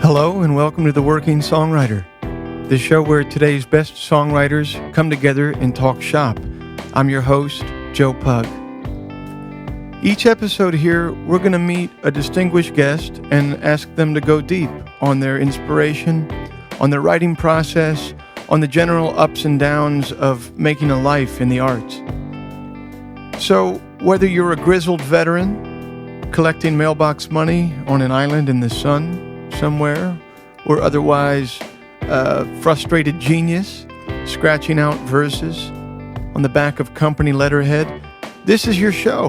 Hello and welcome to The Working Songwriter, the show where today's best songwriters come together and talk shop. I'm your host, Joe Pug. Each episode here, we're going to meet a distinguished guest and ask them to go deep on their inspiration, on their writing process, on the general ups and downs of making a life in the arts. So, whether you're a grizzled veteran, collecting mailbox money on an island in the sun somewhere, or otherwise a frustrated genius scratching out verses on the back of company letterhead, this is your show.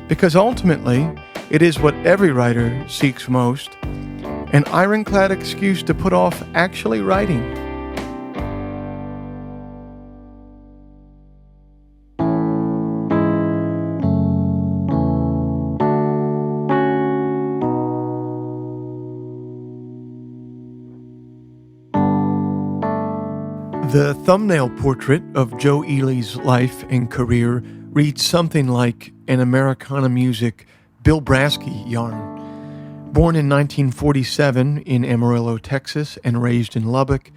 Because ultimately, it is what every writer seeks most, an ironclad excuse to put off actually writing. The thumbnail portrait of Joe Ely's life and career reads something like an Americana music Bill Brasky yarn. Born in 1947 in Amarillo, Texas, and raised in Lubbock,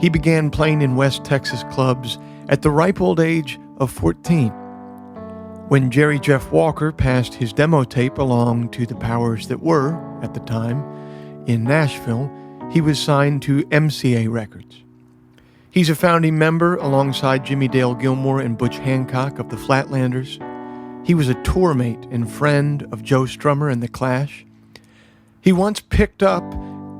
he began playing in West Texas clubs at the ripe old age of 14. When Jerry Jeff Walker passed his demo tape along to the powers that were, at the time, in Nashville, he was signed to MCA Records. He's a founding member alongside Jimmy Dale Gilmore and Butch Hancock of the Flatlanders. He was a tour mate and friend of Joe Strummer and The Clash. He once picked up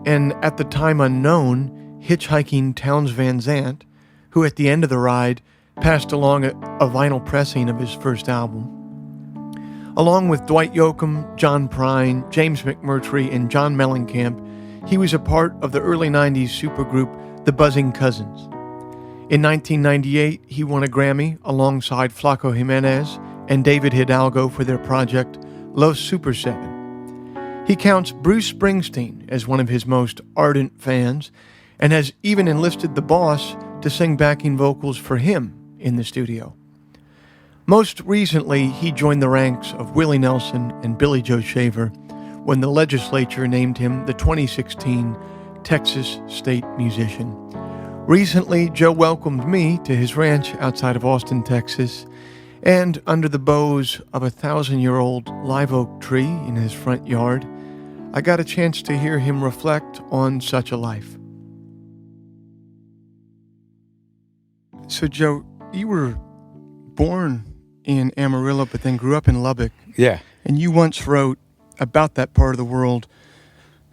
an, at the time unknown, hitchhiking Townes Van Zandt, who at the end of the ride passed along a vinyl pressing of his first album. Along with Dwight Yoakam, John Prine, James McMurtry, and John Mellencamp, he was a part of the early 90s supergroup The Buzzing Cousins. In 1998, he won a Grammy alongside Flaco Jimenez and David Hidalgo for their project Los Super 7. He counts Bruce Springsteen as one of his most ardent fans and has even enlisted the boss to sing backing vocals for him in the studio. Most recently, he joined the ranks of Willie Nelson and Billy Joe Shaver when the legislature named him the 2016 Texas State Musician. Recently, Joe welcomed me to his ranch outside of Austin, Texas, and under the boughs of a 1,000-year-old live oak tree in his front yard, I got a chance to hear him reflect on such a life. So, Joe, you were born in Amarillo, but then grew up in Lubbock. Yeah. And you once wrote about that part of the world.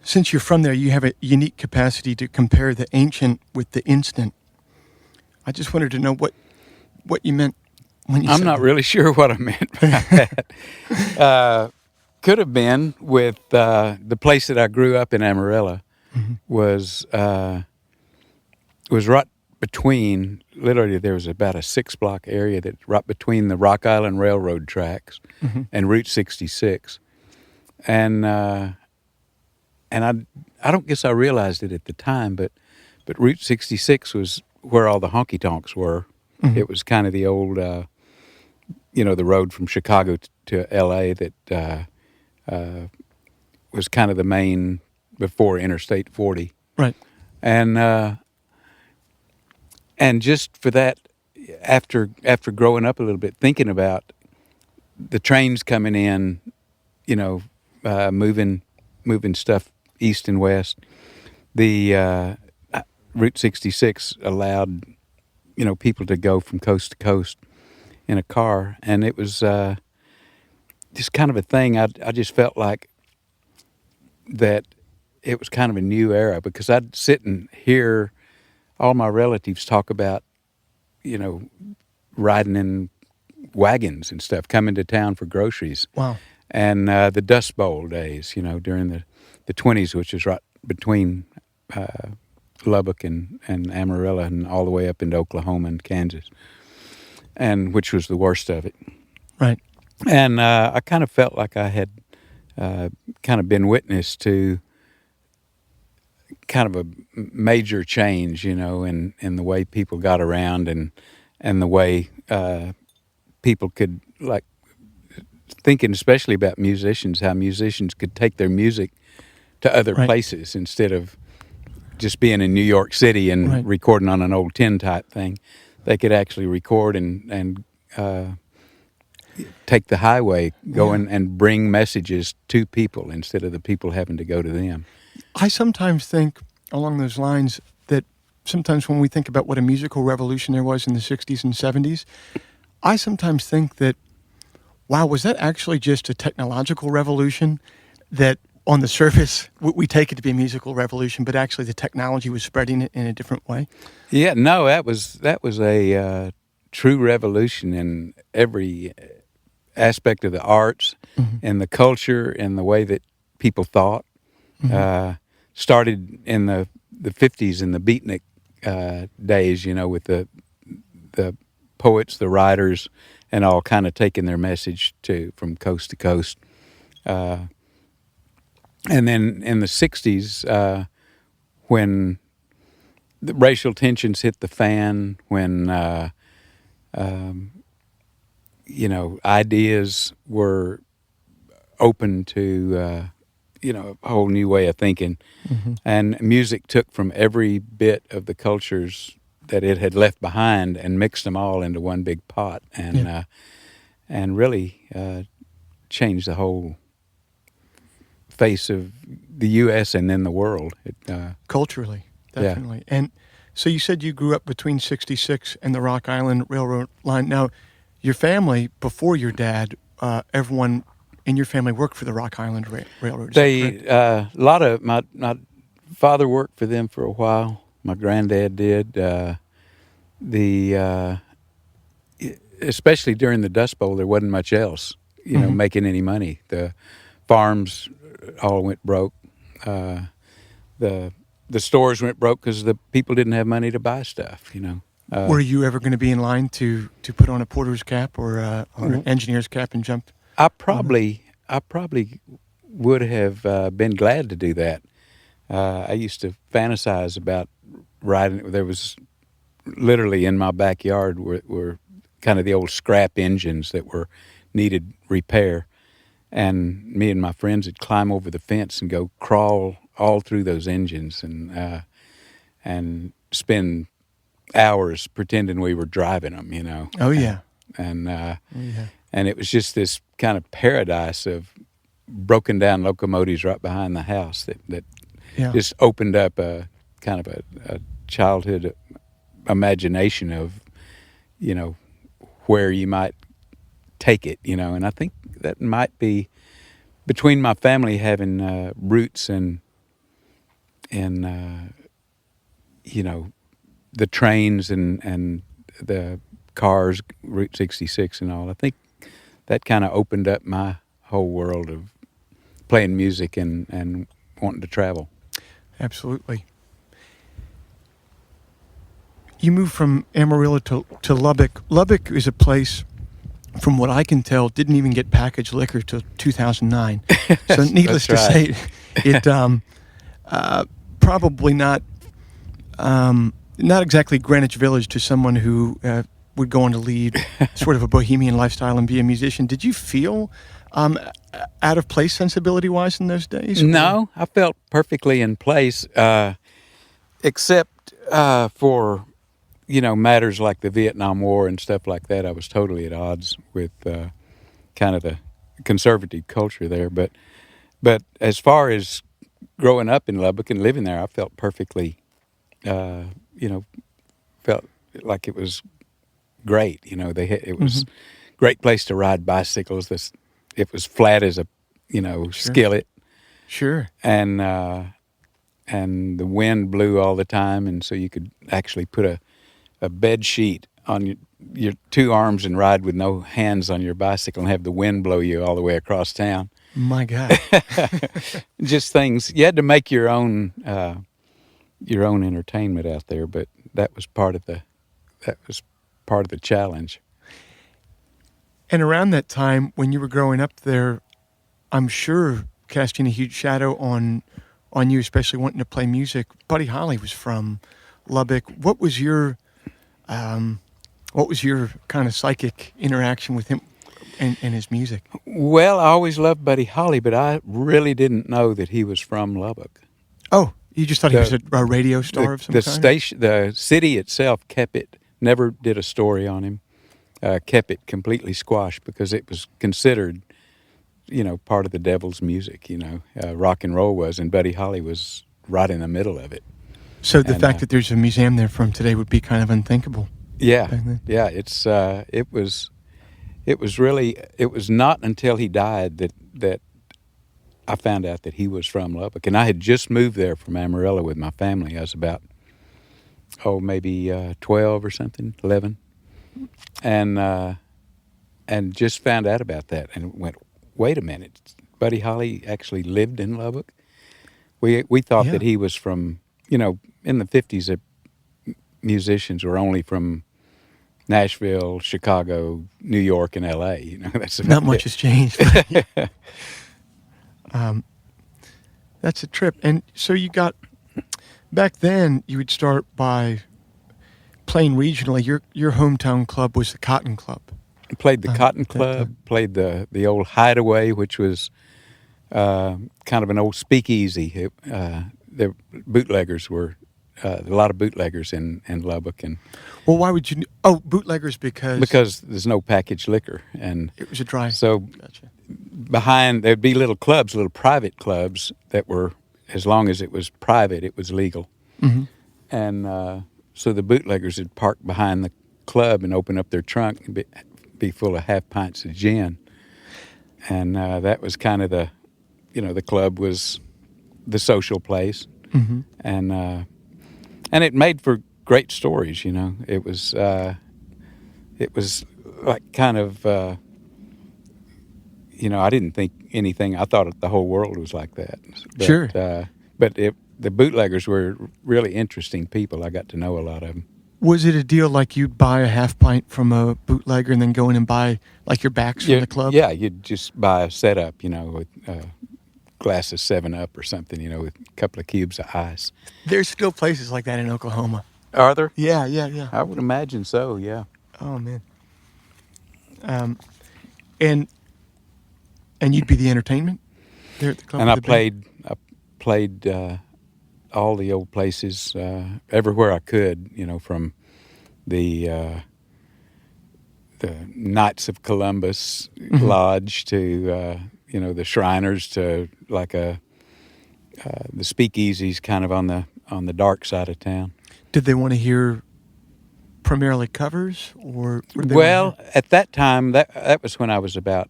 Since you're from there, you have a unique capacity to compare the ancient with the instant. I just wanted to know what you meant when you said I'm not that. really sure what I meant by that. Could have been with the place that I grew up in Amarillo was right between, literally there was about a 6-block area that right between the Rock Island Railroad tracks and Route 66. And I don't guess I realized it at the time, but Route 66 was where all the honky-tonks were. It was kind of the old, the road from Chicago to L.A. that was kind of the main before Interstate 40. Right. And just for that, after growing up a little bit, thinking about the trains coming in, moving stuff east and west, the Route 66 allowed, people to go from coast to coast in a car, and it was just kind of a thing. I just felt like that it was kind of a new era, because I'd sit and hear all my relatives talk about, riding in wagons and stuff, coming to town for groceries. Wow. And the Dust Bowl days, during the 20s, which is right between Lubbock and Amarillo and all the way up into Oklahoma and Kansas, and which was the worst of it. Right. And I kind of felt like I had kind of been witness to kind of a major change, in the way people got around and the way people could, like, thinking especially about musicians, how musicians could take their music to other Right. places instead of just being in New York City and Right. recording on an old tin type thing. They could actually record and take the highway, go and bring messages to people instead of the people having to go to them. I sometimes think along those lines that sometimes when we think about what a musical revolution there was in the 60s and 70s, I sometimes think that, wow, was that actually just a technological revolution that on the surface we take it to be a musical revolution, but actually the technology was spreading it in a different way? Yeah, no, that was a true revolution in every aspect of the arts and the culture and the way that people thought. Started in the 50s in the beatnik days, with the poets, the writers, and all kind of taking their message from coast to coast. And then in the 60s, when the racial tensions hit the fan, when ideas were open to a whole new way of thinking, and music took from every bit of the cultures that it had left behind and mixed them all into one big pot, and really changed the whole face of the U.S. and then the world. Culturally, definitely. Yeah. And so you said you grew up between 66 and the Rock Island Railroad line. Now, your family, before your dad, everyone in your family worked for the Rock Island Railroad. A lot of my father worked for them for a while. My granddad did. Especially during the Dust Bowl, there wasn't much else, making any money. The farms all went broke. The stores went broke because the people didn't have money to buy stuff. Were you ever going to be in line to put on a porter's cap or an engineer's cap and jump? I probably would have been glad to do that. I used to fantasize about riding. There was literally in my backyard were kind of the old scrap engines that needed repair, and me and my friends would climb over the fence and go crawl all through those engines and spend hours pretending we were driving them. Oh yeah. And it was just this kind of paradise of broken down locomotives right behind the house that just opened up a kind of a childhood imagination of, where you might take it, and I think that might be between my family having roots in the trains and the cars, Route 66 and all. I think that kind of opened up my whole world of playing music and wanting to travel. Absolutely. You moved from Amarillo to Lubbock. Lubbock is a place, from what I can tell, didn't even get packaged liquor till 2009. So needless to say, it probably not exactly Greenwich Village to someone who would go on to lead sort of a bohemian lifestyle and be a musician. Did you feel out of place sensibility-wise in those days? No, I felt perfectly in place, except for matters like the Vietnam War and stuff like that. I was totally at odds with kind of the conservative culture there. But as far as growing up in Lubbock and living there, I felt perfectly, felt like it was great. It was a great place to ride bicycles. It was flat as a, skillet. Sure. And the wind blew all the time, and so you could actually put a bed sheet on your two arms and ride with no hands on your bicycle and have the wind blow you all the way across town. My God. Just things. You had to make your own entertainment out there, but that was part of the challenge. And around that time, when you were growing up there, I'm sure casting a huge shadow on you, especially wanting to play music. Buddy Holly was from Lubbock. What was your kind of psychic interaction with him? and his music? Well, I always loved Buddy Holly, but I really didn't know that he was from Lubbock. Oh, you just thought he was a radio star of some kind? The city itself never did a story on him, kept it completely squashed because it was considered, part of the devil's music, rock and roll was, and Buddy Holly was right in the middle of it. So the fact that there's a museum there from today would be kind of unthinkable. Yeah, yeah. It was not until he died that I found out that he was from Lubbock, and I had just moved there from Amarillo with my family. I was about maybe 12 or something, 11, and just found out about that, and went, wait a minute, Buddy Holly actually lived in Lubbock. We thought that he was from, in the 50s, musicians were only from Nashville, Chicago, New York, and L.A. That's not much has changed. That's a trip. And so back then, you would start by playing regionally. Your hometown club was the Cotton Club. Played the Cotton Club, played the old Hideaway, which was kind of an old speakeasy. The bootleggers were a lot of bootleggers in Lubbock, and well, why would you? Oh, bootleggers because there's no packaged liquor, and it was a dry. So gotcha. Behind there'd be little private clubs that were, as long as it was private, it was legal, and so the bootleggers would park behind the club and open up their trunk and be full of half pints of gin, and that was kind of the club was the social place, and it made for great stories. It was like kind of I didn't think anything. I thought the whole world was like that. But, sure, but the bootleggers were really interesting people. I got to know a lot of them. Was it a deal like you'd buy a half pint from a bootlegger and then go in and buy like your backs from the club? Yeah, you'd just buy a setup, with a glass of 7-Up or something, with a couple of cubes of ice. There's still places like that in Oklahoma. Are there? Yeah. I would imagine so, yeah. Oh, man. And you'd be the entertainment there at the club? And I played all the old places, everywhere I could, from the Knights of Columbus Lodge to the Shriners to like the speakeasies, kind of on the dark side of town. Did they want to hear primarily covers, or? Well, at that time, that was when I was about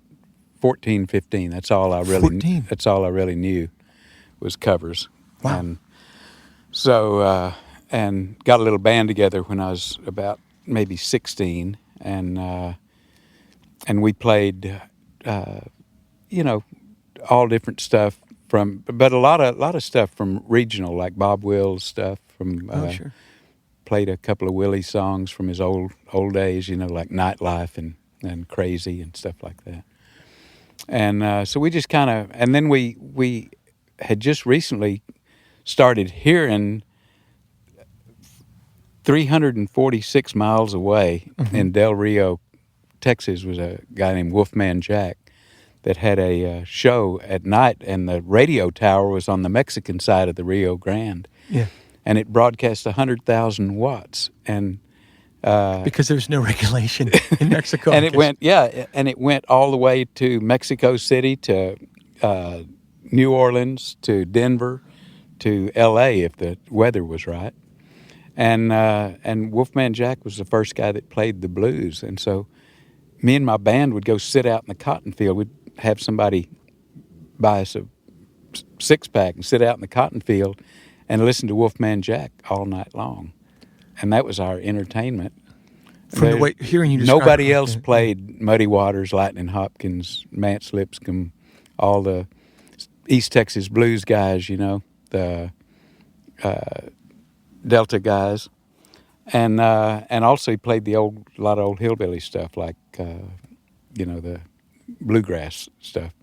14, 15. That's all I really knew was covers. Wow. And so, and got a little band together when I was about maybe 16, and we played, all different stuff but a lot of stuff from regional, like Bob Wills stuff from. Sure. Played a couple of Willie songs from his old days, like Nightlife and Crazy and stuff like that. And so we just kind of, and then we had just recently started hearing 346 miles away in Del Rio, Texas, was a guy named Wolfman Jack that had a show at night, and the radio tower was on the Mexican side of the Rio Grande. Yeah. And it broadcast 100,000 watts, and because there's no regulation in Mexico. And it went all the way to Mexico City, to New Orleans, to Denver, to L.A. if the weather was right. And Wolfman Jack was the first guy that played the blues, and so me and my band would go sit out in the cotton field. We'd have somebody buy us a 6-pack and sit out in the cotton field and listen to Wolfman Jack all night long. And that was our entertainment. From the way hearing you describe, nobody else played Muddy Waters, Lightning Hopkins, Mance Lipscomb, all the East Texas blues guys, the Delta guys. And also he played a lot of old hillbilly stuff, like, the bluegrass stuff.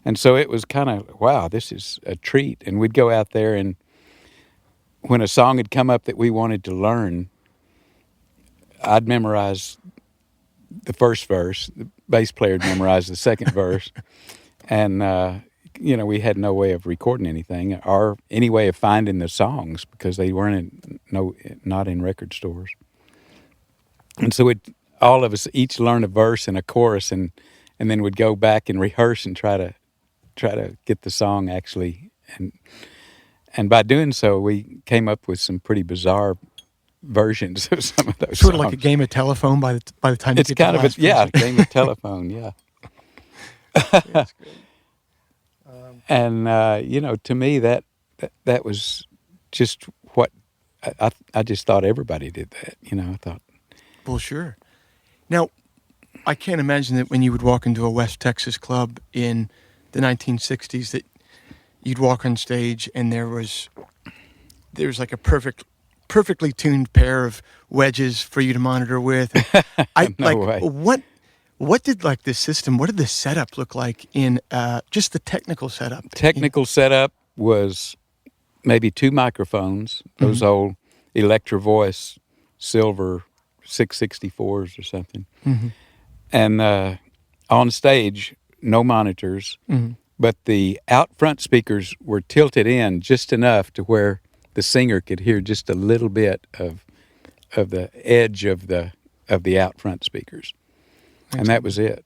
And so it was kind of, wow, this is a treat. And we'd go out there, and when a song had come up that we wanted to learn, I'd memorize the first verse. The bass player would memorize the second verse. And, we had no way of recording anything or any way of finding the songs because they weren't not in record stores. And so all of us each learn a verse and a chorus and then would go back and rehearse and try to get the song actually. And by doing so, we came up with some pretty bizarre versions of some of those sort songs. of like a game of telephone by the time It's you get kind to the of last a game of telephone, yeah. That's great. And to me that was just what I just thought everybody did that. I thought. Well, sure. Now, I can't imagine that when you would walk into a West Texas club in the 1960s that you'd walk on stage and there was like a perfectly tuned pair of wedges for you to monitor with. No way. What did like the system? What did the setup look like in just the technical setup? Technical setup was maybe 2 microphones, those old Electro Voice silver 664s or something, and on stage no monitors, but the out front speakers were tilted in just enough to where the singer could hear just a little bit of the edge of the out front speakers. And that was it.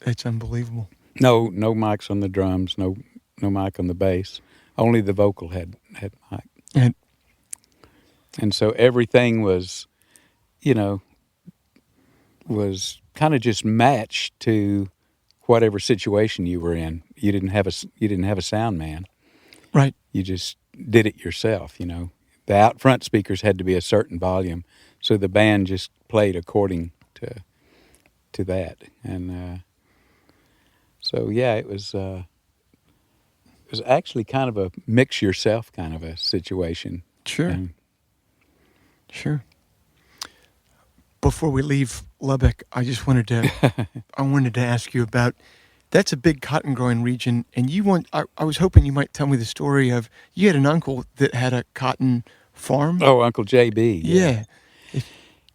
It's unbelievable. No mics on the drums, no mic on the bass. Only the vocal had mic. And so everything was, was kind of just matched to whatever situation you were in. You didn't have a sound man. Right. You just did it yourself, The out front speakers had to be a certain volume, so the band just played according to that. And so yeah, it was actually kind of a mix yourself kind of a situation. Sure. Sure. Before we leave Lubbock, I just wanted to ask you about, that's a big cotton growing region, and I was hoping you might tell me the story of, you had an uncle that had a cotton farm. Oh, Uncle JB. Yeah.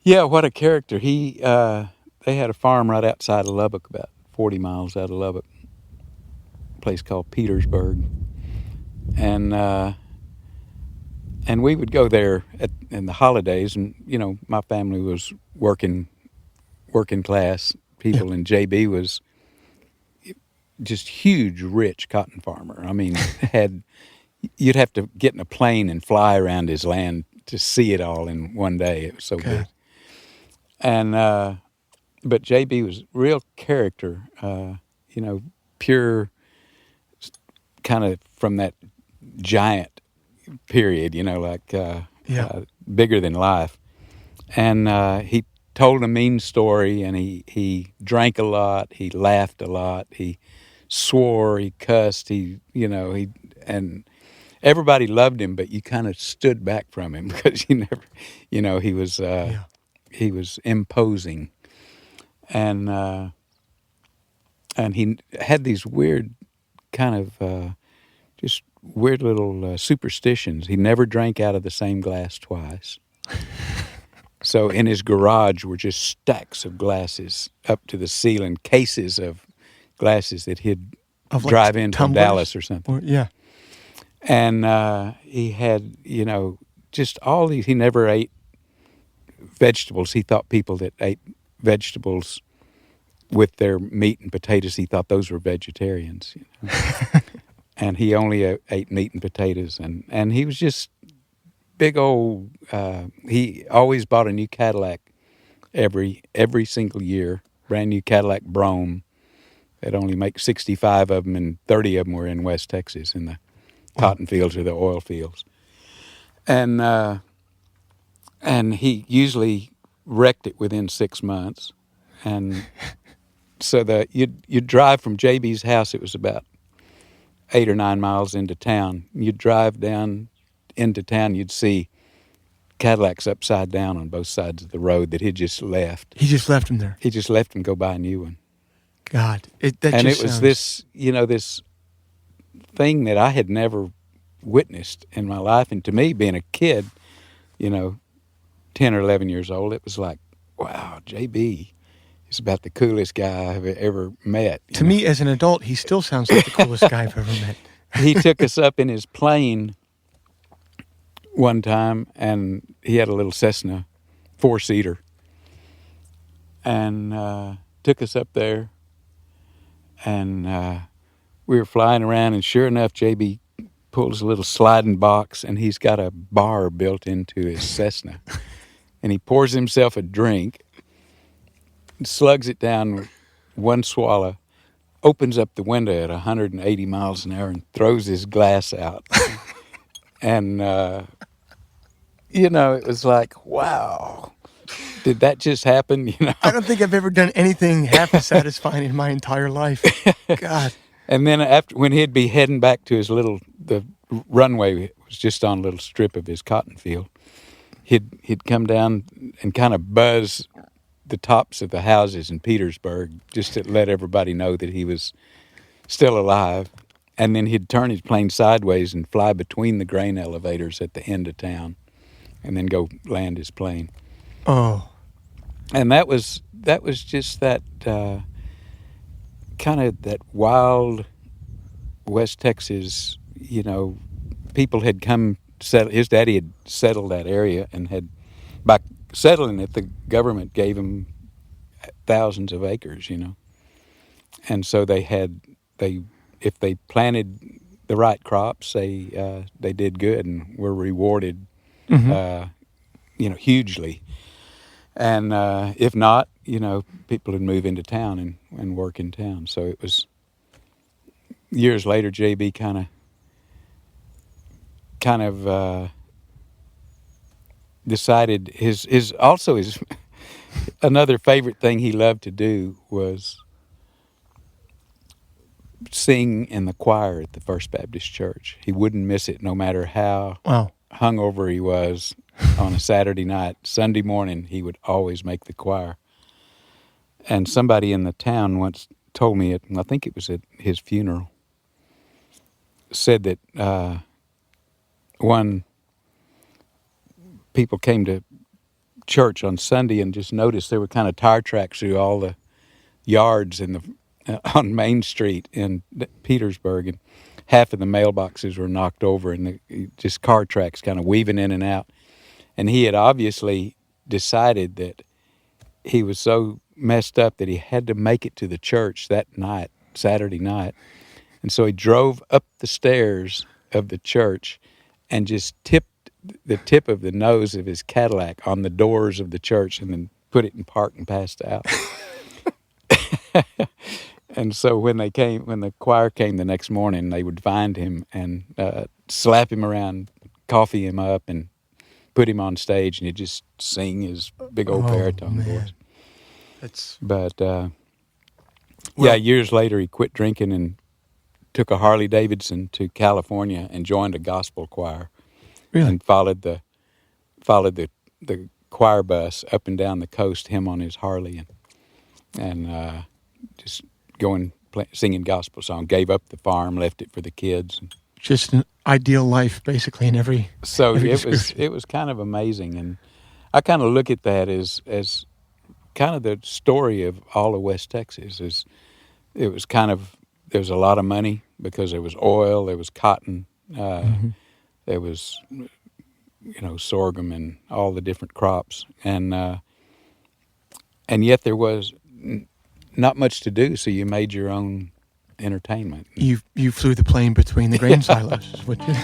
Yeah, what a character. They had a farm right outside of Lubbock, about 40 miles out of Lubbock, a place called Petersburg. And we would go there in the holidays, and, my family was working class people, and JB was just huge, rich cotton farmer. I mean, you'd have to get in a plane and fly around his land to see it all in one day. It was so big. And but JB was real character, pure, kind of from that giant period, bigger than life. And he told a mean story, and he drank a lot, he laughed a lot, he swore, he cussed, and everybody loved him, but you kind of stood back from him because you never, he was imposing. And he had these weird kind of just weird little superstitions. He never drank out of the same glass twice. So in his garage were just stacks of glasses up to the ceiling, cases of glasses that he'd drive in from Dallas or something. Yeah. And he had, just all these. He never ate vegetables. He thought people that ate vegetables with their meat and potatoes, he thought those were vegetarians. And he only ate meat and potatoes. And he was just big old, he always bought a new Cadillac every single year, brand new Cadillac Brougham. They'd only make 65 of them, and 30 of them were in West Texas in the cotton fields or the oil fields. And he usually wrecked it within 6 months. And so you'd drive from JB's house, it was about 8 or 9 miles into town. You'd drive down into town, you'd see Cadillacs upside down on both sides of the road that he'd just left. He just left them there. He just left them, go buy a new one. God, it was this, this thing that I had never witnessed in my life. And to me, being a kid, 10 or 11 years old, it was like, wow, JB is about the coolest guy I've ever met. To me, as an adult, he still sounds like the coolest guy I've ever met. He took us up in his plane one time, and he had a little Cessna 4-seater, and took us up there, and we were flying around, and sure enough, JB pulls a little sliding box, and he's got a bar built into his Cessna, and he pours himself a drink, slugs it down with one swallow, opens up the window at 180 miles an hour and throws his glass out. And, it was like, wow, did that just happen? I don't think I've ever done anything half as satisfying in my entire life. God. And then when he'd be heading back to the runway was just on a little strip of his cotton field, he'd come down and kind of buzz the tops of the houses in Petersburg just to let everybody know that he was still alive. And then he'd turn his plane sideways and fly between the grain elevators at the end of town and then go land his plane. Oh. And that was just that kind of that wild West Texas, people had come settle. His daddy had settled that area, and by settling it, the government gave him thousands of acres, and so if they planted the right crops, they did good and were rewarded, hugely. And if not, people would move into town and work in town. So it was years later. JB kind of decided his another favorite thing he loved to do was sing in the choir at the First Baptist Church. He wouldn't miss it, no matter how hungover he was on a Saturday night. Sunday morning, he would always make the choir. And somebody in the town once told me, I think it was at his funeral, said that one people came to church on Sunday and just noticed there were kind of tire tracks through all the yards on Main Street in Petersburg, and half of the mailboxes were knocked over, and just car tracks kind of weaving in and out. And he had obviously decided that he was so messed up that he had to make it to the church that night, Saturday night. And so he drove up the stairs of the church and just tipped the tip of the nose of his Cadillac on the doors of the church, and then put it in park and passed out. And so when the choir came the next morning, they would find him and slap him around, coffee him up, and put him on stage, and he'd just sing his big old baritone voice. But years later, he quit drinking and took a Harley Davidson to California and joined a gospel choir. Really? And followed the choir bus up and down the coast, him on his Harley, and just going singing gospel song. Gave up the farm, left it for the kids. Just an ideal life, basically, in every. So every it was kind of amazing, and I kind of look at that as kind of the story of all of West Texas. There was a lot of money because there was oil, there was cotton. There was, sorghum and all the different crops, and yet there was not much to do. So you made your own entertainment. You flew the plane between the grain silos, is what you.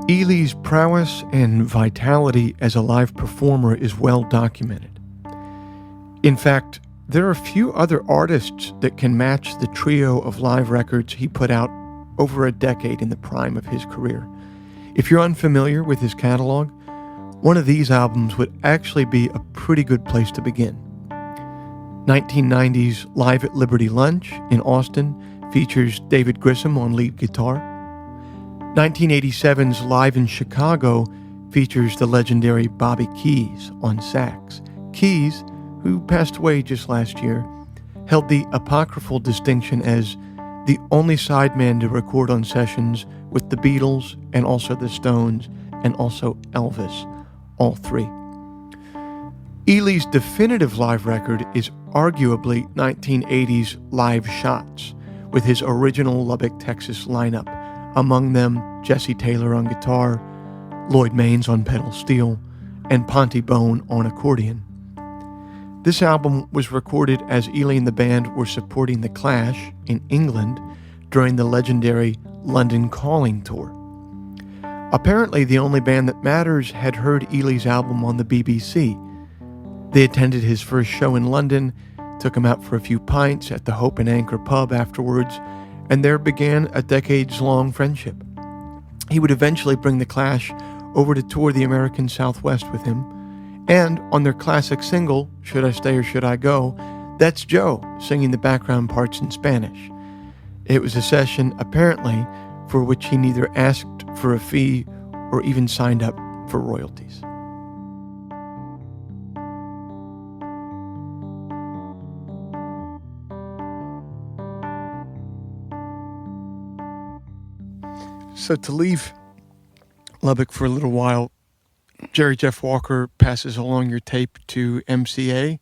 Ely's prowess and vitality as a live performer is well documented. In fact, there are few other artists that can match the trio of live records he put out over a decade in the prime of his career. If you're unfamiliar with his catalog, one of these albums would actually be a pretty good place to begin. 1990's Live at Liberty Lunch in Austin features David Grissom on lead guitar. 1987's Live in Chicago features the legendary Bobby Keys on sax. Keys, who passed away just last year, held the apocryphal distinction as the only sideman to record on sessions with the Beatles and also the Stones and also Elvis, all three. Ely's definitive live record is arguably 1980's Live Shots, with his original Lubbock, Texas lineup, among them Jesse Taylor on guitar, Lloyd Maines on pedal steel, and Ponty Bone on accordion. This album was recorded as Ely and the band were supporting The Clash in England during the legendary London Calling tour. Apparently, the only band that matters had heard Ely's album on the BBC. They attended his first show in London, took him out for a few pints at the Hope and Anchor pub afterwards, and there began a decades-long friendship. He would eventually bring The Clash over to tour the American Southwest with him, and on their classic single, Should I Stay or Should I Go, that's Joe singing the background parts in Spanish. It was a session, apparently, for which he neither asked for a fee or even signed up for royalties. So to leave Lubbock for a little while, Jerry Jeff Walker passes along your tape to MCA.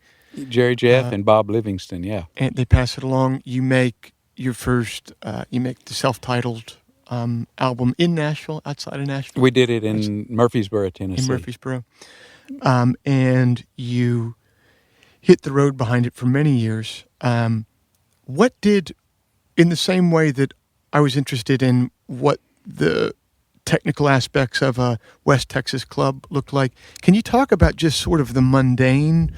Jerry Jeff and Bob Livingston, yeah. And they pass it along. You make your first, you make the self-titled album in Nashville, outside of Nashville. We did it in Murfreesboro, Tennessee. In Murfreesboro. And you hit the road behind it for many years. What did, in the same way that I was interested in what the technical aspects of a West Texas club looked like, can you talk about just sort of the mundane,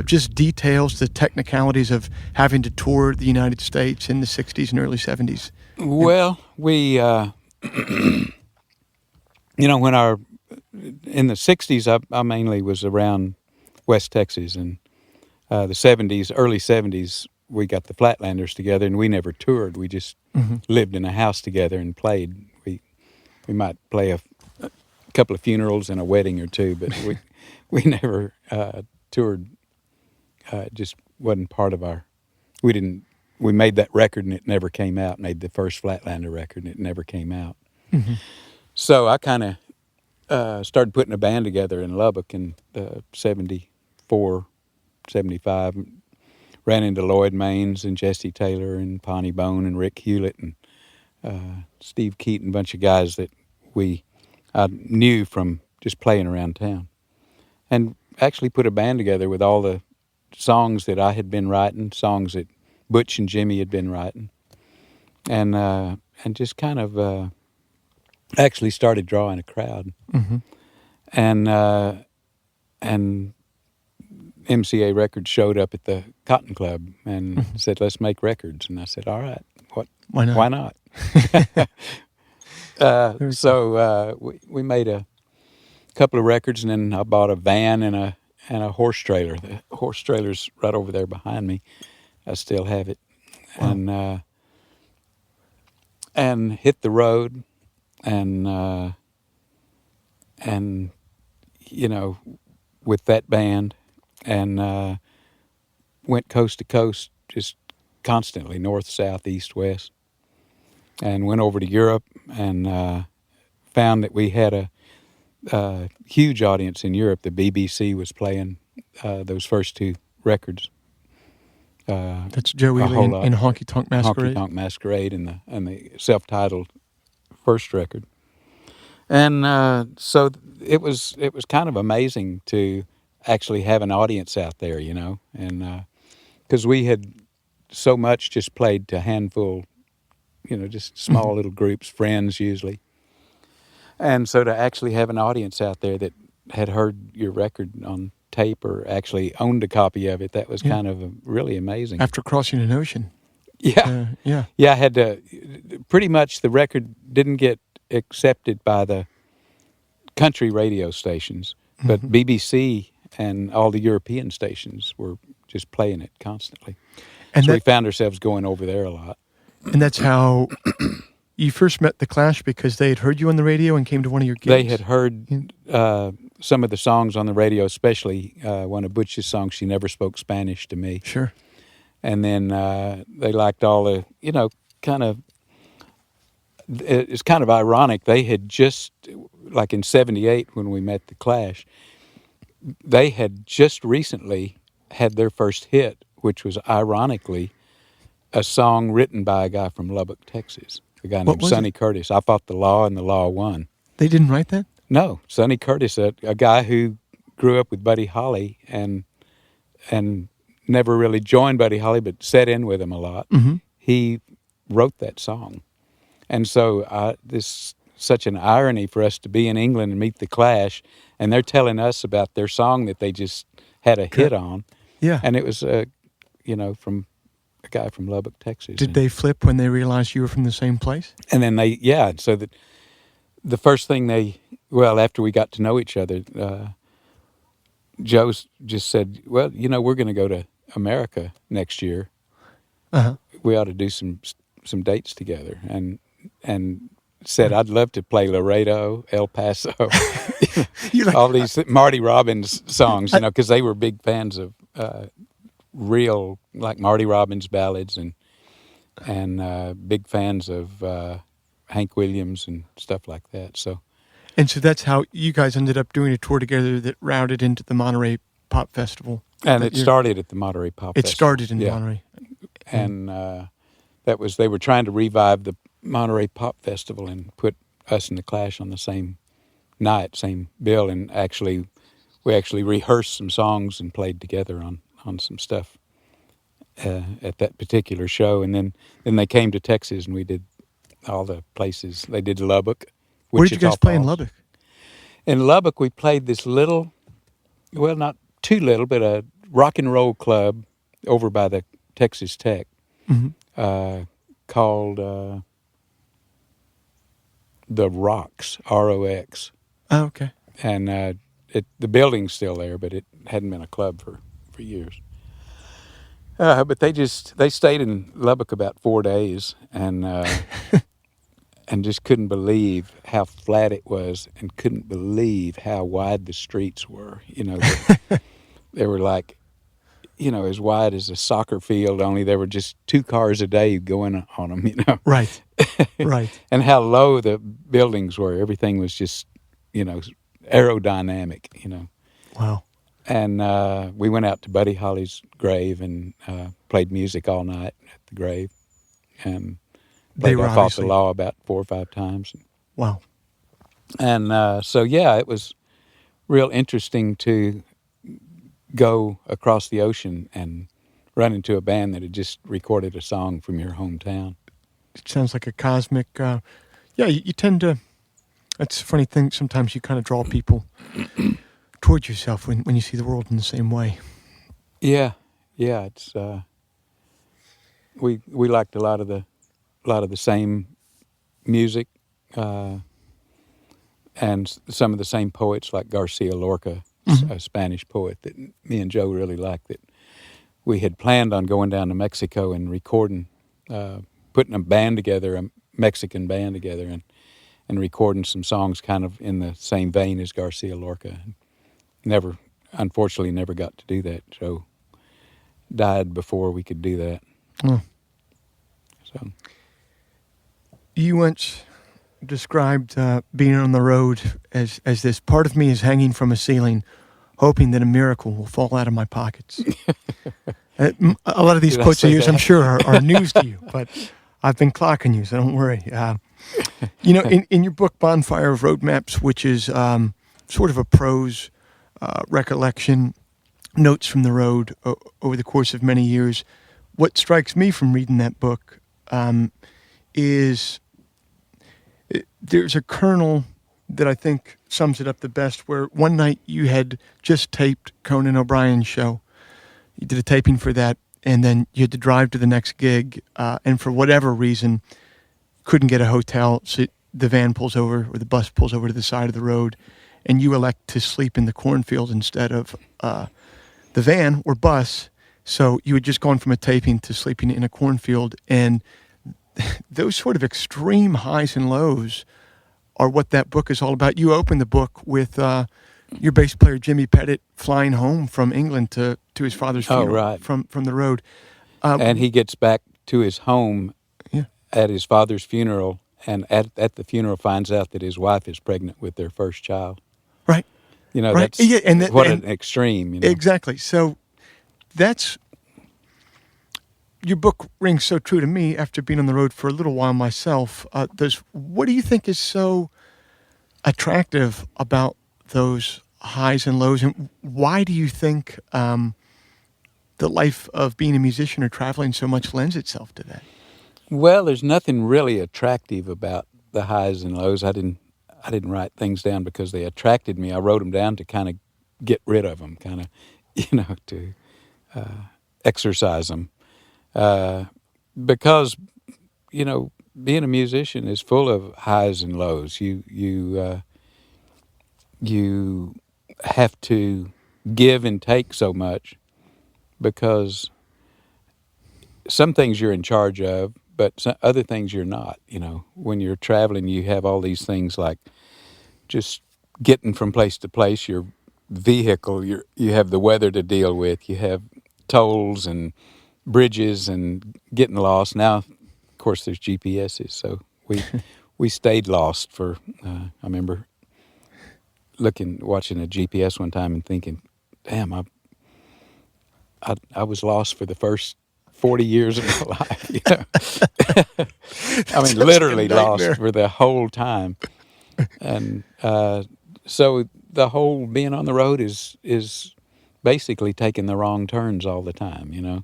just details, the technicalities of having to tour the United States in the 60s and early 70s? Well, we, when in the 60s, I mainly was around West Texas, and the 70s, early 70s, we got the Flatlanders together, and we never toured. We just lived in a house together and played. We might play a couple of funerals and a wedding or two, but we never toured. It just wasn't part of our. We made that record and it never came out. Made the first Flatlander record and it never came out. Mm-hmm. So I kind of started putting a band together in Lubbock in 74, 75. Ran into Lloyd Maines and Jesse Taylor and Ponty Bone and Rick Hewlett and Steve Keaton, a bunch of guys that I knew from just playing around town, and actually put a band together with all the songs that I had been writing, songs that Butch and Jimmy had been writing, and just kind of actually started drawing a crowd, and MCA Records showed up at the Cotton Club and said, "Let's make records," and I said, "All right, why not?" Why not? We made a couple of records, and then I bought a van and a horse trailer. The horse trailer's right over there behind me. I still have it. Wow. And hit the road, and with that band, and went coast to coast, just constantly, north, south, east, west. And went over to Europe and found that we had a huge audience in Europe. The BBC was playing those first two records. That's Joe Ely in Honky Tonk Masquerade. Honky Tonk Masquerade and the self-titled first record. And so it was kind of amazing to actually have an audience out there, and because we had so much just played to a handful. Just small little groups, friends usually. And so to actually have an audience out there that had heard your record on tape or actually owned a copy of it, that was kind of really amazing. After crossing an ocean. Yeah. I had to, pretty much the record didn't get accepted by the country radio stations, but BBC and all the European stations were just playing it constantly. And so we found ourselves going over there a lot. And that's how you first met The Clash, because they had heard you on the radio and came to one of your gigs? They had heard some of the songs on the radio, especially one of Butch's songs, She Never Spoke Spanish to Me. Sure. And then they liked all the, it's kind of ironic. They had just, like in 78 when we met the Clash, they had just recently had their first hit, which was ironically a song written by a guy from Lubbock, Texas, a guy named Sonny Curtis. I Fought the Law and the Law Won. They didn't write that? No, Sonny Curtis, a guy who grew up with Buddy Holly and never really joined Buddy Holly, but sat in with him a lot. Mm-hmm. He wrote that song. And so this such an irony for us to be in England and meet the Clash, and they're telling us about their song that they just had a hit on. Yeah. And it was, from a guy from Lubbock, Texas. Did they flip when they realized you were from the same place? And then so that the first thing after we got to know each other, Joe just said, well, we're going to go to America next year. Uh-huh. We ought to do some dates together. And said, I'd love to play Laredo, El Paso, all these Marty Robbins songs, because they were big fans of real, like Marty Robbins ballads and big fans of Hank Williams and stuff like that. So that's how you guys ended up doing a tour together that routed into the Monterey Pop Festival. And it started at the Monterey Pop Festival. It started in Monterey. And they were trying to revive the Monterey Pop Festival and put us and the Clash on the same night, same bill, and we actually rehearsed some songs and played together on some stuff at that particular show. And then they came to Texas and we did all the places. They did Lubbock. Where did you guys play in Lubbock? In Lubbock, we played this little, well, not too little, but a rock and roll club over by the Texas Tech called The Rocks, ROX. Oh, okay. And the building's still there, but it hadn't been a club for years. But they stayed in Lubbock about 4 days and and just couldn't believe how flat it was and couldn't believe how wide the streets were. They were like, as wide as a soccer field, only there were just 2 cars a day going on them, Right, right. And how low the buildings were. Everything was just, aerodynamic, Wow. And we went out to Buddy Holly's grave and played music all night at the grave. And played I Fought the Law about 4 or 5 times. Wow. And it was real interesting to go across the ocean and run into a band that had just recorded a song from your hometown. It sounds like a cosmic, you tend to, that's a funny thing, sometimes you kind of draw people towards yourself when you see the world in the same way. Yeah, it's, we liked a lot of the same music, and some of the same poets like Garcia Lorca, a Spanish poet that me and Joe really liked. That we had planned on going down to Mexico and recording, putting a band together, a Mexican band together, and recording some songs kind of in the same vein as Garcia Lorca. Unfortunately, never got to do that. Joe died before we could do that. Oh. So. You once described being on the road as this: part of me is hanging from a ceiling, hoping that a miracle will fall out of my pockets. A lot of these quotes of yours, I'm sure, are news to you, but I've been clocking you, so don't worry. In your book, Bonfire of Roadmaps, which is sort of a prose recollection, notes from the road over the course of many years, what strikes me from reading that book is there's a kernel that I think sums it up the best, where one night you had just taped Conan O'Brien's show. You did a taping for that, and then you had to drive to the next gig, and for whatever reason, couldn't get a hotel, so the van pulls over, or the bus pulls over to the side of the road, and you elect to sleep in the cornfield instead of the van or bus. So you had just gone from a taping to sleeping in a cornfield, and those sort of extreme highs and lows are what that book is all about. You open the book with your bass player Jimmy Pettit flying home from England to his father's funeral right. from the road. And he gets back to his home Yeah. at his father's funeral, and at the funeral finds out that his wife is pregnant with their first child. Right. You know, Right. that's Yeah, and what and an extreme, you know. exactly. So that's your book rings so true to me after being on the road for a little while myself. What do you think is so attractive about those highs and lows, and why do you think the life of being a musician or traveling so much lends itself to that? Well, there's nothing really attractive about the highs and lows. I didn't write things down because they attracted me. I wrote them down to kind of get rid of them, kind of, to exercise them. Because, being a musician is full of highs and lows. You have to give and take so much because some things you're in charge of, but other things you're not. When you're traveling, you have all these things like just getting from place to place. Your vehicle, you have the weather to deal with. You have tolls and bridges and getting lost. Now, of course, there's GPSs, so we stayed lost for. I remember watching a GPS one time and thinking, "Damn, I was lost for the first 40 years of my life." I mean, literally lost for the whole time. And so the whole being on the road is basically taking the wrong turns all the time,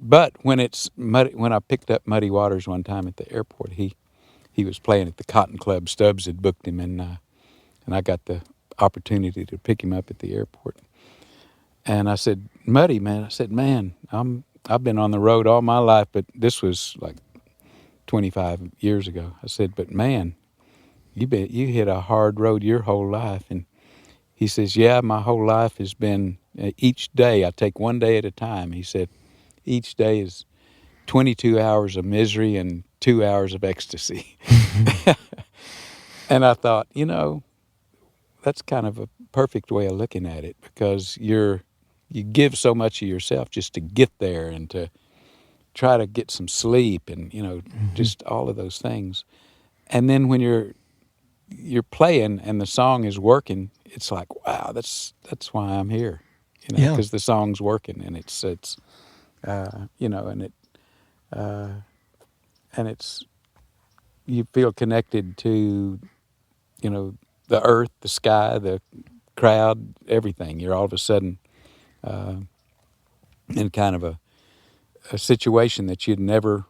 But when it's muddy, when I picked up Muddy Waters one time at the airport, he was playing at the Cotton Club. Stubbs had booked him, and I got the opportunity to pick him up at the airport. And I said, "Muddy, man," I said, "Man, I've been on the road all my life, but this was like 25 years ago." I said, "But man, you hit a hard road your whole life." And he says, "Yeah, my whole life has been each day. I take one day at a time." He said, "Each day is 22 hours of misery and 2 hours of ecstasy." And I thought, that's kind of a perfect way of looking at it, because you give so much of yourself just to get there and to try to get some sleep and just all of those things. And then when you're playing and the song is working, it's like, wow, that's why I'm here, because the song's working, and it's and it's you feel connected to the earth, the sky, the crowd, everything. You're all of a sudden in kind of a situation that you'd never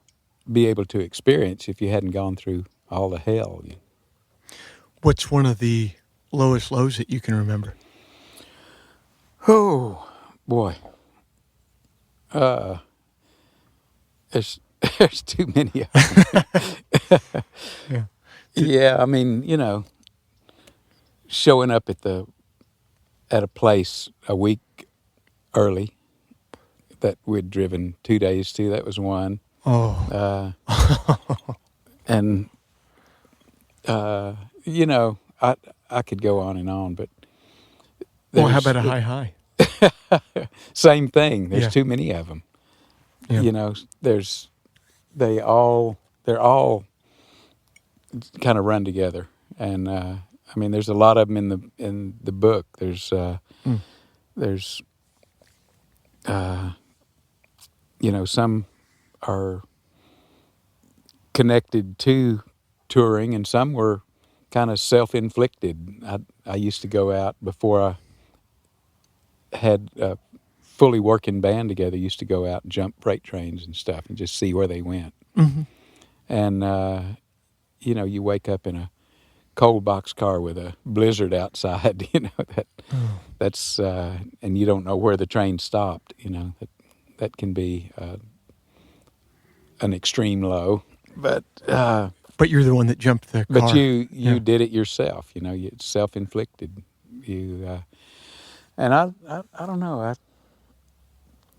be able to experience if you hadn't gone through all the hell. What's one of the lowest lows that you can remember? Oh, boy. There's too many of them. Yeah. Yeah, I mean, showing up at a place a week early that we'd driven 2 days to, that was one. Oh. And I could go on, but Well, how about a high? same thing. There's Yeah. too many of them. Yeah. They're all kind of run together, and I mean, there's a lot of them in the book. There's some are connected to touring, and some were kind of self-inflicted. I used to go out before I had a fully working band together. Used to go out and jump freight trains and stuff and just see where they went. Mm-hmm. And you wake up in a cold boxcar with a blizzard outside. That's and you don't know where the train stopped. That can be an extreme low, but you're the one that jumped the car. But you did it yourself. It's self-inflicted. And I don't know.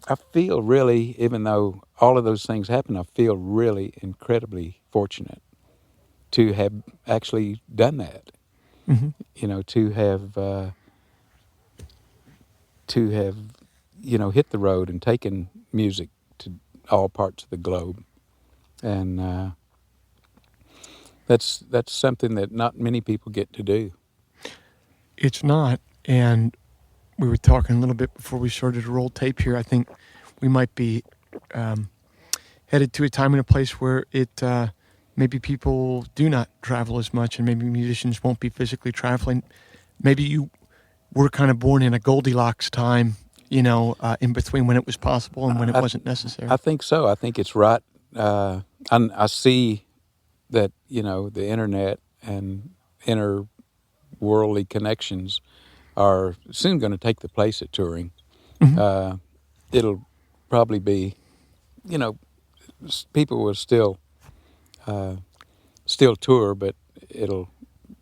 I feel really, even though all of those things happen, I feel really incredibly fortunate to have actually done that. you know, to have hit the road and taken music to all parts of the globe, and that's something that not many people get to do. It's not, and we were talking a little bit before we started to roll tape here. I think we might be headed to a time and a place where it maybe people do not travel as much, and maybe musicians won't be physically traveling. Maybe you were kind of born in a Goldilocks time, in between when it was possible and when it wasn't necessary. I think so. I think it's right. I see that, the internet and interworldly connections are soon going to take the place of touring. It'll probably be, people will still tour, but it'll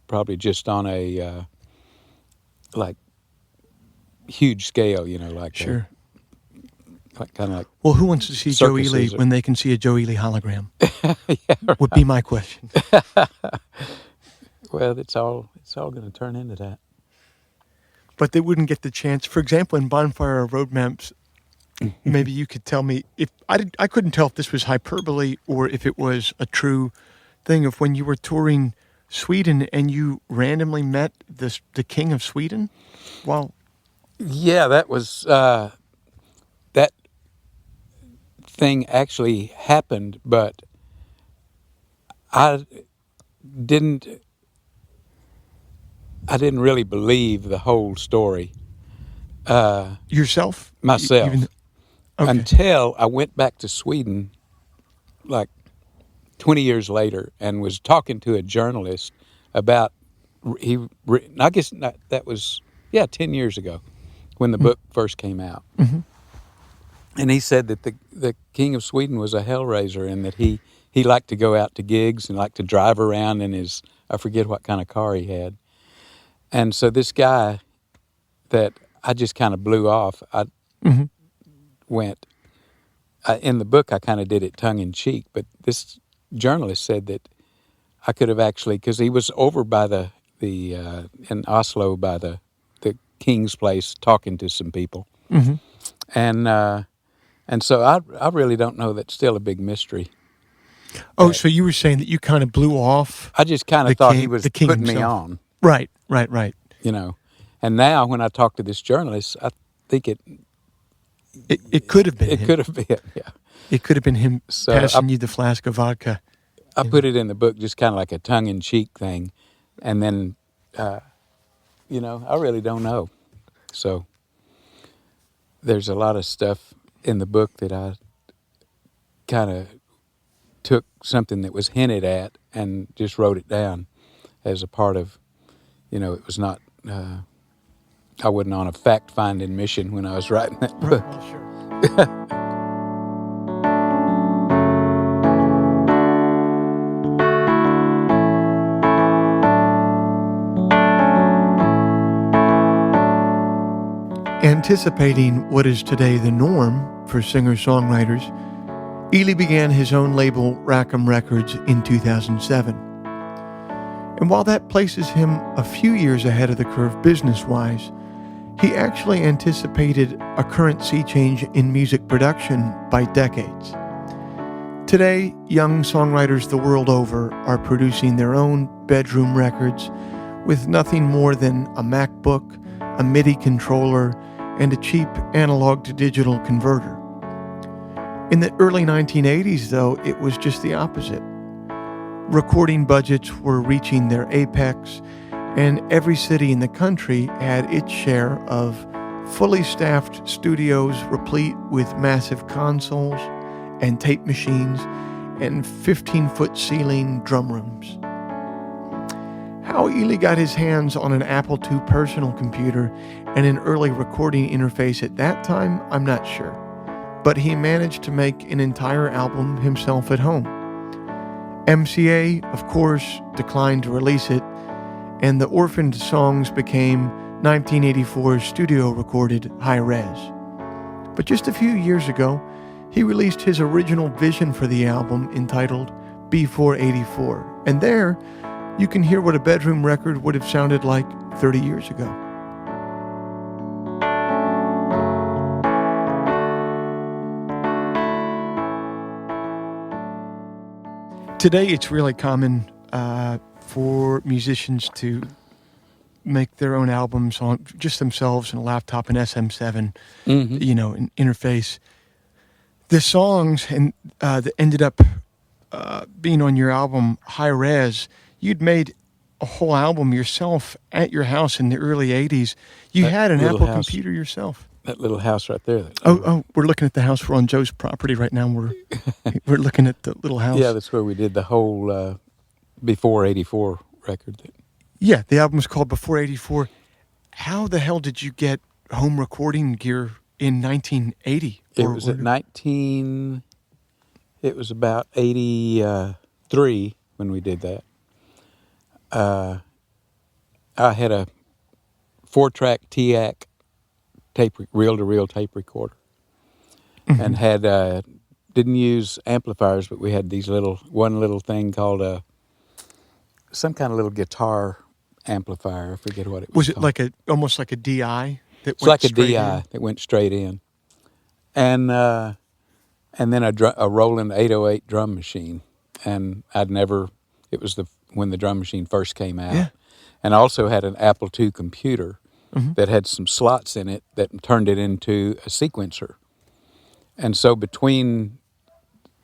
probably just on a like huge scale, like sure. Kind of like. Well, who wants to see Joe Ely when they can see a Joe Ely hologram? Yeah, right. Would be my question. Well, it's all going to turn into that. But they wouldn't get the chance. For example, in Bonfire of Roadmaps, maybe you could tell me if I couldn't tell if this was hyperbole or if it was a true thing of when you were touring Sweden and you randomly met the King of Sweden. Well, yeah, that was that thing actually happened, but I didn't really believe the whole story. Yourself? Myself. Okay. Until I went back to Sweden like 20 years later and was talking to a journalist about, I guess that was, 10 years ago when the book first came out. Mm-hmm. And he said that the King of Sweden was a hellraiser and that he liked to go out to gigs and liked to drive around in his, I forget what kind of car he had. And so this guy that I just kind of blew off, went, in the book I kind of did it tongue-in-cheek, but this journalist said that I could have actually, because he was over by the in Oslo by the king's place talking to some people. Mm-hmm. And so I really don't know. That's still a big mystery. Oh, so you were saying that you kind of blew off? I just kind of thought he was putting me on. Right. And now when I talk to this journalist, I think it could have been him. Could have been, yeah. It could have been him passing you the flask of vodka. I put it in the book just kind of like a tongue-in-cheek thing. And then, I really don't know. So there's a lot of stuff in the book that I kind of took something that was hinted at and just wrote it down as a part of, it was not, I wasn't on a fact-finding mission when I was writing that book. Well, sure. Anticipating what is today the norm for singer-songwriters, Ely began his own label, Rackham Records, in 2007. And while that places him a few years ahead of the curve business-wise, he actually anticipated a current sea change in music production by decades. Today, young songwriters the world over are producing their own bedroom records with nothing more than a MacBook, a MIDI controller, and a cheap analog-to-digital converter. In the early 1980s, though, it was just the opposite. Recording budgets were reaching their apex, and every city in the country had its share of fully staffed studios replete with massive consoles and tape machines and 15-foot ceiling drum rooms. How Ely got his hands on an Apple II personal computer and an early recording interface at that time, I'm not sure. But he managed to make an entire album himself at home. MCA, of course, declined to release it, and the orphaned songs became 1984's studio-recorded High Res. But just a few years ago, he released his original vision for the album entitled B484, and there, you can hear what a bedroom record would have sounded like 30 years ago. Today, it's really common for musicians to make their own albums on just themselves in a laptop, an SM7, an interface. The songs that ended up being on your album, High Res, you'd made a whole album yourself at your house in the early 80s. You had an Apple computer yourself. That little house right there. We're looking at the house. We're on Joe's property right now. We're looking at the little house. Yeah, that's where we did the whole Before 84 record. Yeah, the album was called Before 84. How the hell did you get home recording gear in 1980? It was about 83 when we did that. I had a 4-track TAC reel-to-reel tape recorder, and had didn't use amplifiers, but we had these one little thing called some kind of little guitar amplifier. I forget what it was. Was it called. like almost like a DI It's like a DI that went straight in, and then a Roland 808 drum machine, and it was when the drum machine first came out, and I also had an Apple II computer that had some slots in it that turned it into a sequencer. And so between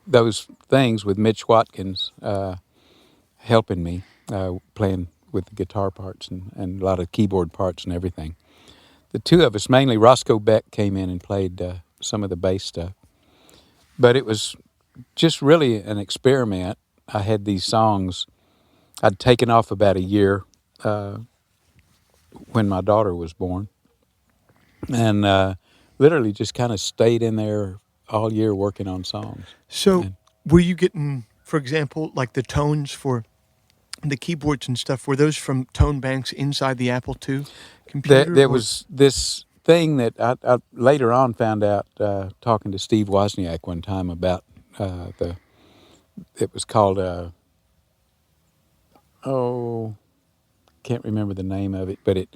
those things, with Mitch Watkins helping me, playing with the guitar parts and a lot of keyboard parts and everything, the two of us, mainly Roscoe Beck, came in and played some of the bass stuff. But it was just really an experiment. I had these songs. I'd taken off about a year when my daughter was born, and literally just kind of stayed in there all year working on songs. So were you getting, for example, like the tones for the keyboards and stuff, were those from tone banks inside the Apple II computer? There was this thing that I later on found out talking to Steve Wozniak one time about it was called can't remember the name of it, but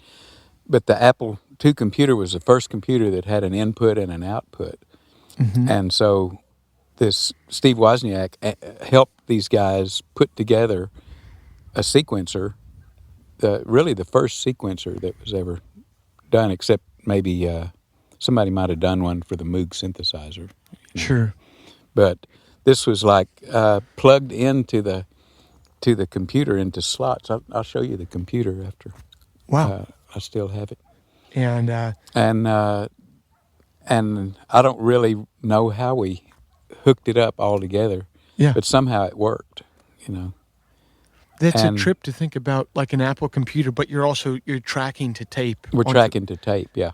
the Apple II computer was the first computer that had an input and an output. And so this Steve Wozniak helped these guys put together a sequencer, really the first sequencer that was ever done, except maybe somebody might have done one for the Moog synthesizer. Sure. But this was like plugged into the computer into slots. I'll show you the computer after. Wow. I still have it. And I don't really know how we hooked it up all together. Yeah. But somehow it worked, That's a trip to think about, like an Apple computer, but you're tracking to tape. We're tracking to tape, yeah.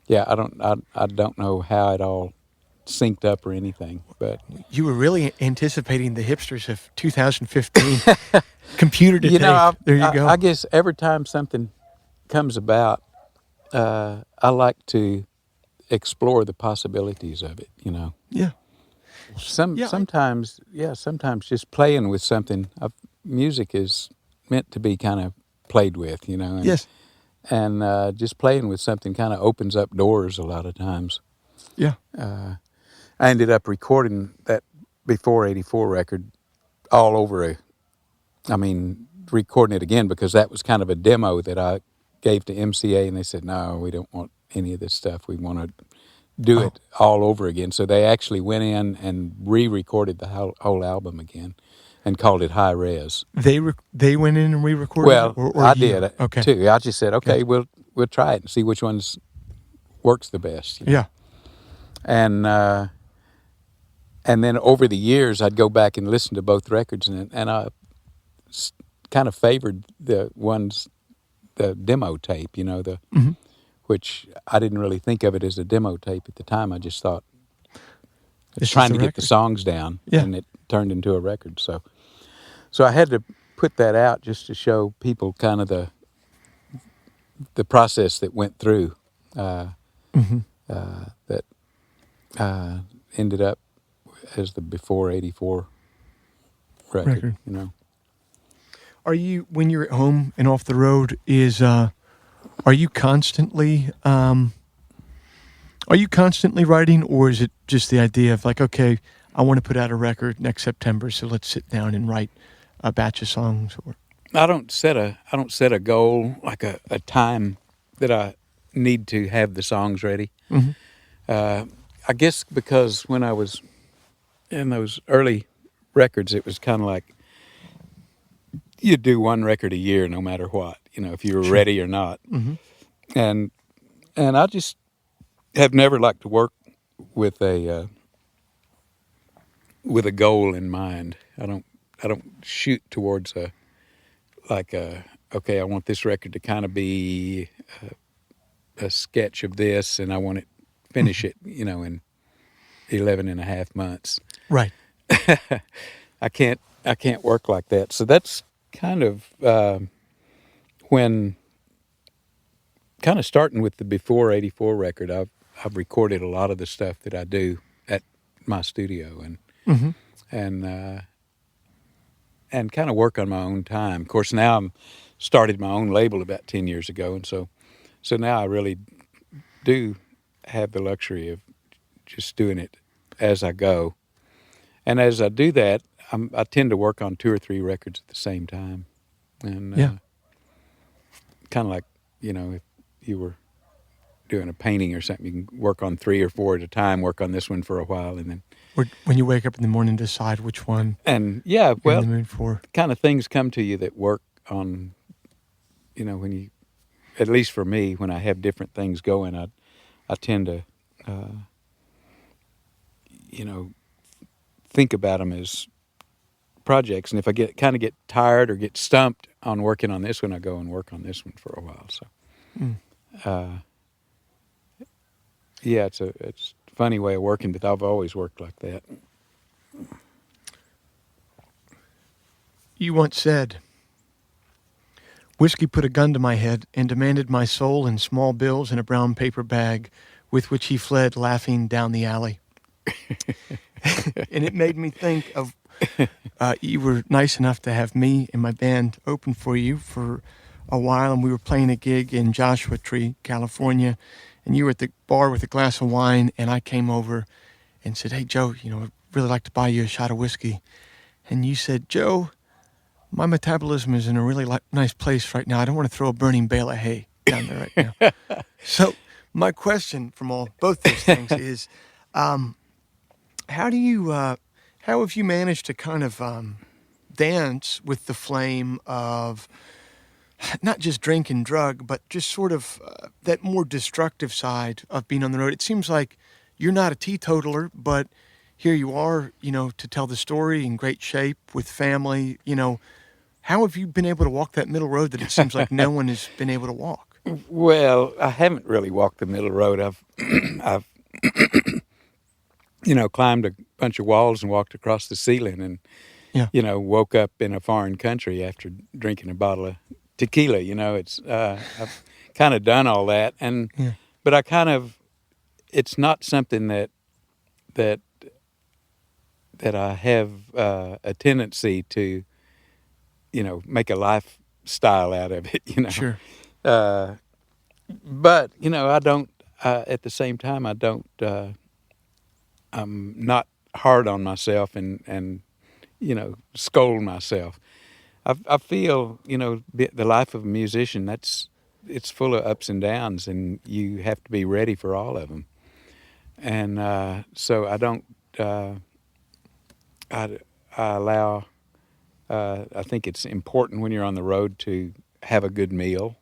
Yeah, I don't know how it all synced up or anything, but you were really anticipating the hipsters of 2015. Computer to tape. There you go. I guess every time something comes about, I like to explore the possibilities of it. Yeah. Sometimes just playing with something. Music is meant to be kind of played with, And, yes. And just playing with something kind of opens up doors a lot of times. Yeah. I ended up recording that Before 84 record all over recording it again, because that was kind of a demo that I gave to MCA, and they said, no, we don't want any of this stuff. We want to do it all over again. So they actually went in and re-recorded the whole album again and called it High Res. They went in and re-recorded it? Well, I did too. I just said, okay, yeah. we'll try it and see which ones works the best. Yeah. And then over the years, I'd go back and listen to both records, and I kind of favored the demo tape, which I didn't really think of it as a demo tape at the time. I just thought trying to get the songs down, and it turned into a record. So I had to put that out just to show people kind of the process that went through that ended up as the Before 84 record. Are you, when you're at home and off the road, are you constantly writing, or is it just the idea of like, okay, I want to put out a record next September, so let's sit down and write a batch of songs? Or I don't set a goal, like a time that I need to have the songs ready. mm-hmm. I guess because when I was in those early records, it was kind of like you do one record a year, no matter what, if you were Sure. ready or not. Mm-hmm. And I just have never liked to work with a goal in mind. I don't shoot towards okay, I want this record to kind of be a sketch of this, and I want it finish it, in 11 and a half months. Right. I can't work like that. So that's kind of when kind of starting with the before '84 record. I've recorded a lot of the stuff that I do at my studio, and Mm-hmm. and kind of work on my own time. Of course, now I'm started my own label about 10 years ago, and so now I really do have the luxury of just doing it as I go. And as I do that, I tend to work on 2 or 3 records at the same time. And kind of like, if you were doing a painting or something, you can work on 3 or 4 at a time, work on this one for a while, and then... Or when you wake up in the morning, decide which one And, you're in the mood for. kind of things come to you that work on, when you... At least for me, when I have different things going, I tend to, think about them as projects. And if I get tired or get stumped on working on this one, I go and work on this one for a while. So, yeah, it's a funny way of working, but I've always worked like that. You once said, "Whiskey put a gun to my head and demanded my soul in small bills in a brown paper bag, with which he fled laughing down the alley." And it made me think of, you were nice enough to have me and my band open for you for a while, and we were playing a gig in Joshua Tree, California, and you were at the bar with a glass of wine, and I came over and said, "Hey, Joe, I'd really like to buy you a shot of whiskey." And you said, "Joe, my metabolism is in a really nice place right now. I don't want to throw a burning bale of hay down there right now." So my question from both those things is, how have you managed to kind of dance with the flame of not just drink and drug, but just sort of that more destructive side of being on the road? It seems like you're not a teetotaler, but here you are, to tell the story in great shape with family. How have you been able to walk that middle road that it seems like no one has been able to walk? Well, I haven't really walked the middle road. I've climbed a bunch of walls and walked across the ceiling, and woke up in a foreign country after drinking a bottle of tequila. I've kind of done all that, but it's not something that I have a tendency to, make a lifestyle out of it. Sure. But I don't. At the same time, I don't. I'm not hard on myself and scold myself. I feel the life of a musician, it's full of ups and downs, and you have to be ready for all of them. And so I don't. I allow. I think it's important when you're on the road to have a good meal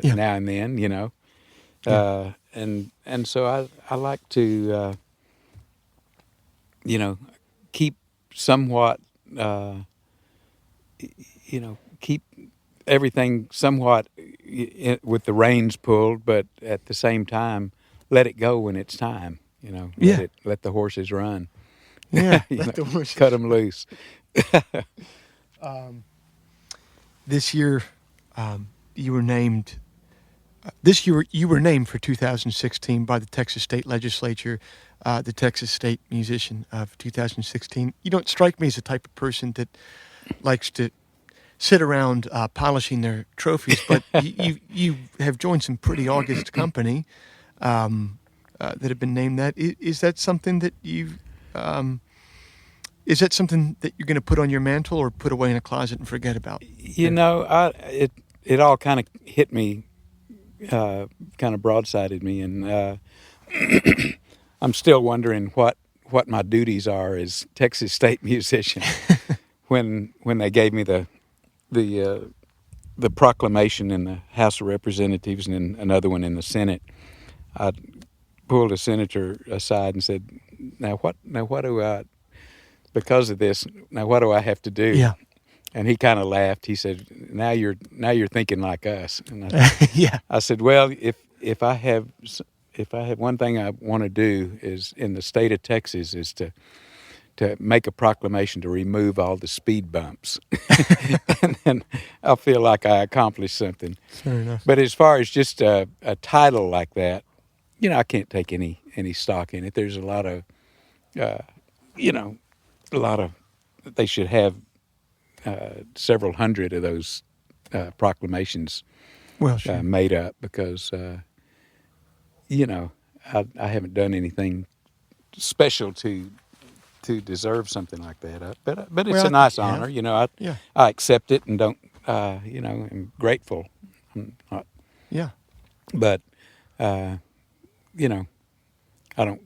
now and then. And so I like to. Keep somewhat, keep everything somewhat with the reins pulled, but at the same time, let it go when it's time. Let the horses run. Yeah, let the horses cut them loose. This year, you were named. You were named for 2016 by the Texas State Legislature, the Texas State Musician of 2016. You don't strike me as the type of person that likes to sit around polishing their trophies, but you have joined some pretty august company that have been named that. Is that something that is that something that you're going to put on your mantle or put away in a closet and forget about? You know, it all kind of hit me, kind of broadsided me, and I'm still wondering what my duties are as Texas State musician. when they gave me the proclamation in the House of Representatives and then another one in the Senate, I pulled a senator aside and said, Now what do I, because of this, now what do I have to do?" Yeah. And he kind of laughed. He said, now you're thinking like us." And Yeah. I said, "Well, if I have one thing I want to do is in the state of Texas is to make a proclamation to remove all the speed bumps." And then I feel like I accomplished something. Fair enough. But as far as just a title like that, you know, I can't take any stock in it. There's a lot of, they should have several hundred of those proclamations Well, sure. made up because, I haven't done anything special to deserve something like that. But it's Well, a nice yeah. honor. You know, Yeah. I accept it and don't, I'm grateful. I'm not, Yeah. but, I don't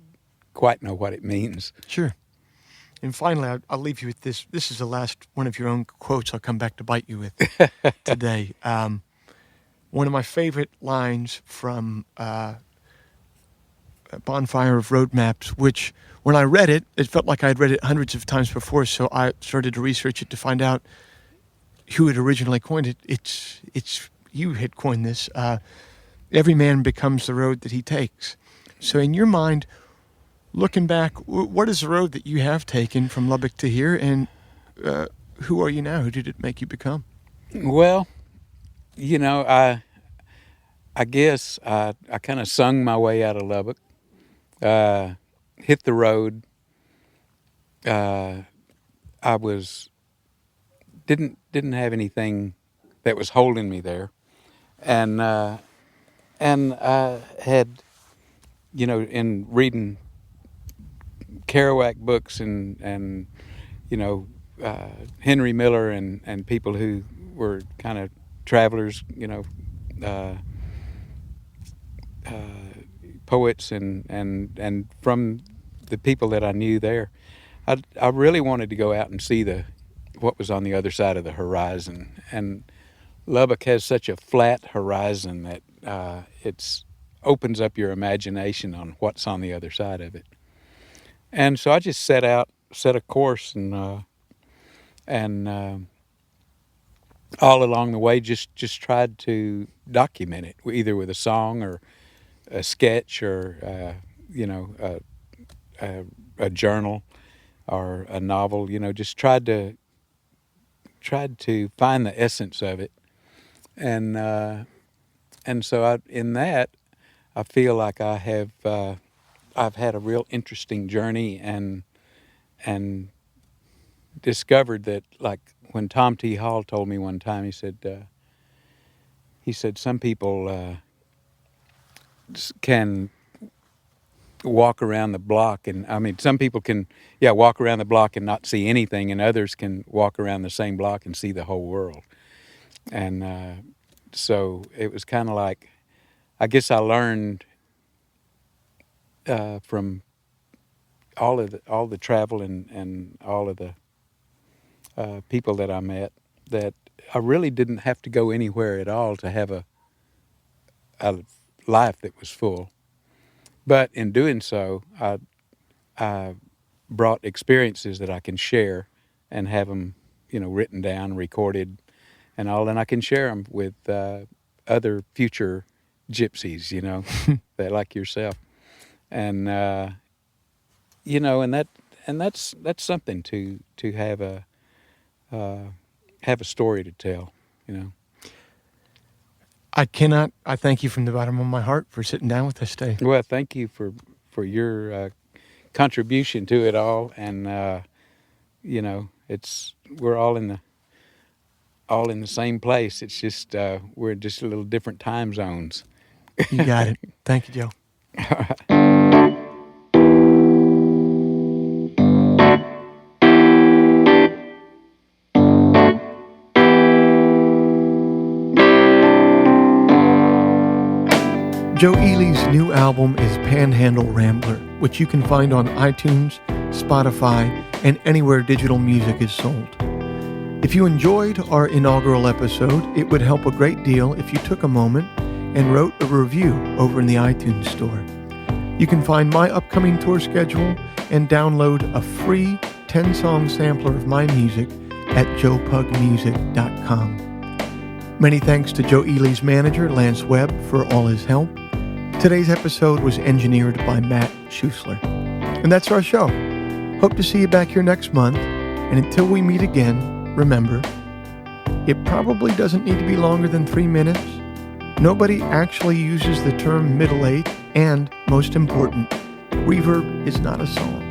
quite know what it means. Sure. And finally, I'll leave you with this. This is the last one of your own quotes I'll come back to bite you with today. One of my favorite lines from Bonfire of Roadmaps, which when I read it, it felt like I'd read it hundreds of times before, so I started to research it to find out who had originally coined it. It's you had coined this. Every man becomes the road that he takes. So in your mind, looking back, what is the road that you have taken from Lubbock to here, and who are you now? Who did it make you become? Well, I guess I kind of sung my way out of Lubbock, hit the road. I didn't have anything that was holding me there, and I had, in reading Kerouac books and Henry Miller and people who were kind of travelers, poets and from the people that I knew there, I really wanted to go out and see what was on the other side of the horizon. And Lubbock has such a flat horizon that it's opens up your imagination on what's on the other side of it. And so I just set a course, and all along the way just tried to document it, either with a song or a sketch or a journal or a novel. Just tried to find the essence of it, and so in that I feel like I've had a real interesting journey and discovered that, like when Tom T. Hall told me one time, he said some people can walk around the block, and some people can walk around the block and not see anything, and others can walk around the same block and see the whole world. And so it was kind of like, I guess I learned from all the travel and all of the people that I met, that I really didn't have to go anywhere at all to have a life that was full. But in doing so, I brought experiences that I can share and have them, written down, recorded, and all, and I can share them with other future gypsies, that like yourself, and and that's something to have a story to tell, I thank you from the bottom of my heart for sitting down with us today. Well, thank you for your contribution to it all, and we're all in all in the same place. It's just we're just a little different time zones. You got it. Thank you, Joe. Joe Ely's new album is Panhandle Rambler, which you can find on iTunes, Spotify, and anywhere digital music is sold. If you enjoyed our inaugural episode, it would help a great deal if you took a moment and wrote a review over in the iTunes store. You can find my upcoming tour schedule and download a free 10-song sampler of my music at joepugmusic.com. Many thanks to Joe Ely's manager, Lance Webb, for all his help. Today's episode was engineered by Matt Schusler. And that's our show. Hope to see you back here next month. And until we meet again, remember, it probably doesn't need to be longer than 3 minutes. Nobody actually uses the term middle eight. And, most important, reverb is not a song.